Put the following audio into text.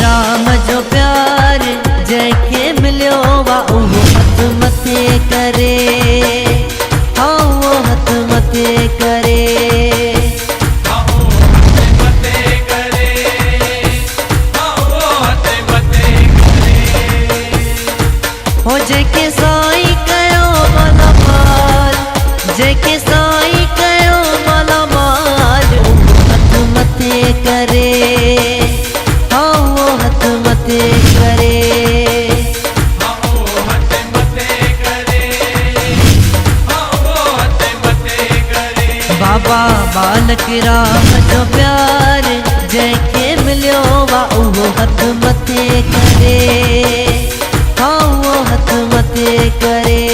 राम जो प्यार जैके मिलियो वा उहो हथ मथे करे, हाँ वो हथ मथे करे, हाँ वो हथ मथे करे, हाँ वो हथ मथे करे। हो जैके साईं कयो मालामाल, जैके साईं कयो मालामाल उहो हथ मथे करे, हाँ वो हथ मथे करे, हाँ वो हथ मथे करे, हाँ वो हथ मथे करे। बाबा बालक राम जो प्यार जैके मिलियो वा उहो हथ मथे करे, हाँ वो हथ मथे करे।